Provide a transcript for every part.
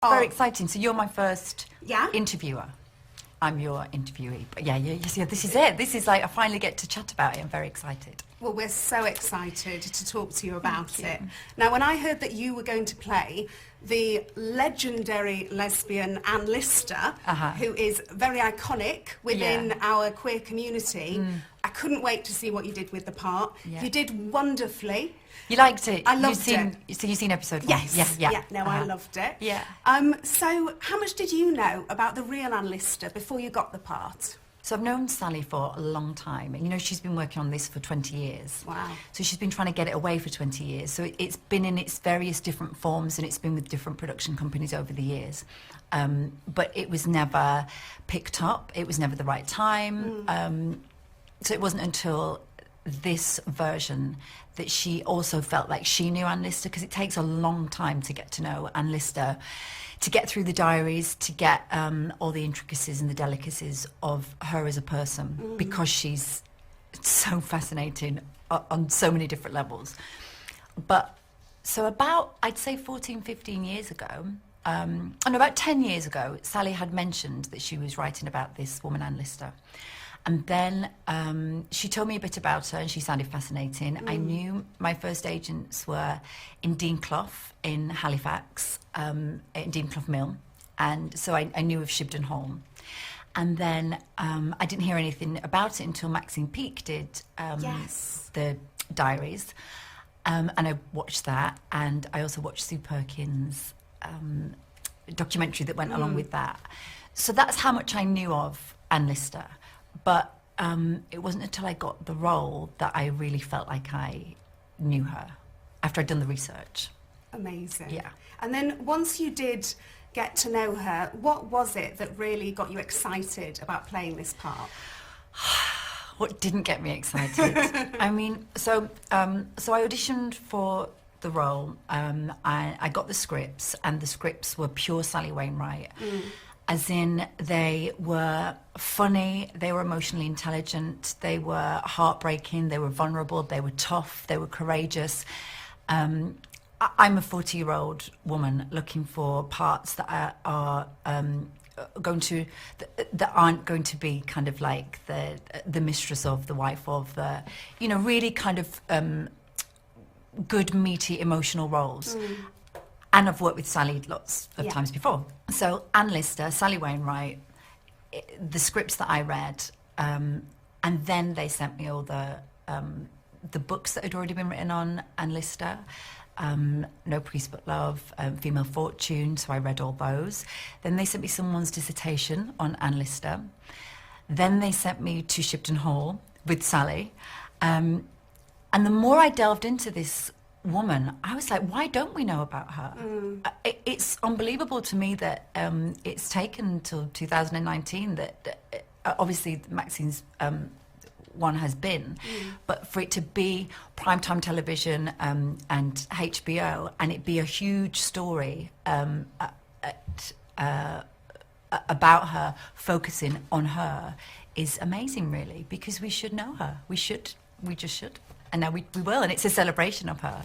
Very exciting. So you're my first Yeah. interviewer. I'm your interviewee. But yeah, this is it. This is like, I finally get to chat about it. I'm very excited. Well, we're so excited to talk to you about it. Now, when I heard that you were going to play the legendary lesbian Anne Lister, who is very iconic within our queer community, I couldn't wait to see what you did with the part. Yeah. You did wonderfully. You liked it? I loved it. So you've seen episode 1? Yes. Yeah. No, I loved it. Yeah. So how much did you know about the real Anne Lister before you got the part? So I've known Sally for a long time, and you know, she's been working on this for 20 years. Wow. So she's been trying to get it away for 20 years. So it's been in its various different forms, and it's been with different production companies over the years. But it was never picked up. It was never the right time. So it wasn't until this version that she also felt like she knew Anne Lister, because it takes a long time to get to know Anne Lister, to get through the diaries, to get all the intricacies and the delicacies of her as a person, because she's so fascinating on so many different levels. But so about, I'd say 14, 15 years ago, and about 10 years ago, Sally had mentioned that she was writing about this woman, Anne Lister. And then she told me a bit about her, and she sounded fascinating. I knew my first agents were in Dean Clough in Halifax, in Dean Clough Mill, and so I knew of Shibden Hall. And then I didn't hear anything about it until Maxine Peake did the diaries, and I watched that, and I also watched Sue Perkins' documentary that went along with that. So that's how much I knew of Anne Lister. But it wasn't until I got the role that I really felt like I knew her, after I'd done the research. Amazing. Yeah. And then once you did get to know her, what was it that really got you excited about playing this part? What didn't get me excited? I mean, so I auditioned for the role. I got the scripts, and the scripts were pure Sally Wainwright. As in, they were funny, they were emotionally intelligent, they were heartbreaking, they were vulnerable, they were tough, they were courageous. I'm a 40-year-old woman looking for parts that are going to, that aren't going to be kind of like the mistress of, the wife of, the, you know, really kind of good, meaty, emotional roles. And I've worked with Sally lots of times before. So Anne Lister, Sally Wainwright, the scripts that I read, and then they sent me all the books that had already been written on Anne Lister. No Priest But Love, Female Fortune, so I read all those. Then they sent me someone's dissertation on Anne Lister. Then they sent me to Shibden Hall with Sally. And the more I delved into this woman, I was like, why don't we know about her? It's unbelievable to me that it's taken until 2019 that obviously Maxine's one has been, but for it to be primetime television and HBO, and it be a huge story about her, focusing on her, is amazing, really, because we should know her. We just should. And now we will, and it's a celebration of her.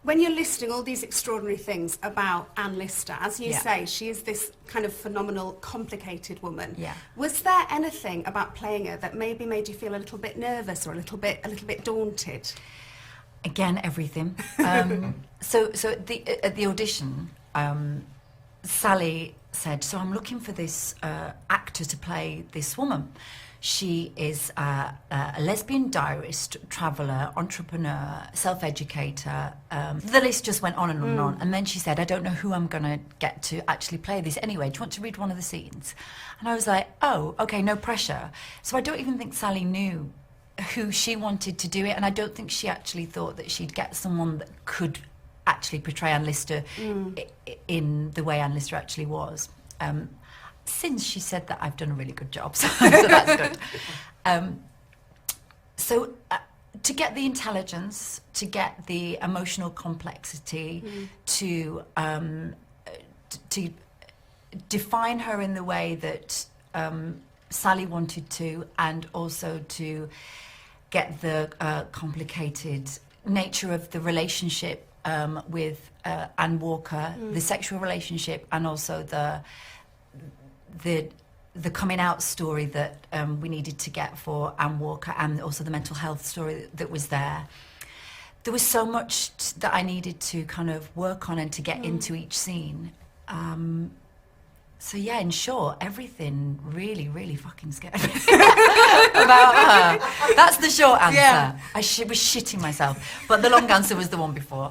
When you're listing all these extraordinary things about Anne Lister, as you say, she is this kind of phenomenal, complicated woman. Yeah. Was there anything about playing her that maybe made you feel a little bit nervous or a little bit daunted? Again, everything. So at the audition, Sally said, "So I'm looking for this actor to play this woman. She is a lesbian diarist, traveller, entrepreneur, self-educator." The list just went on and on and on. And then she said, "I don't know who I'm going to get to actually play this. Anyway, do you want to read one of the scenes?" And I was like, oh, okay, no pressure. So I don't even think Sally knew who she wanted to do it. And I don't think she actually thought that she'd get someone that could actually portray Anne Lister in the way Anne Lister actually was. Since she said that, I've done a really good job, so that's good. To get the intelligence, to get the emotional complexity, to define her in the way that Sally wanted to, and also to get the complicated nature of the relationship with Anne Walker, the sexual relationship, and also the coming out story that we needed to get for Anne Walker, and also the mental health story that was there. There was so much that I needed to kind of work on and to get into each scene. So yeah, in short, everything really, really fucking scared me about her. That's the short answer. Yeah. I was shitting myself, but the long answer was the one before.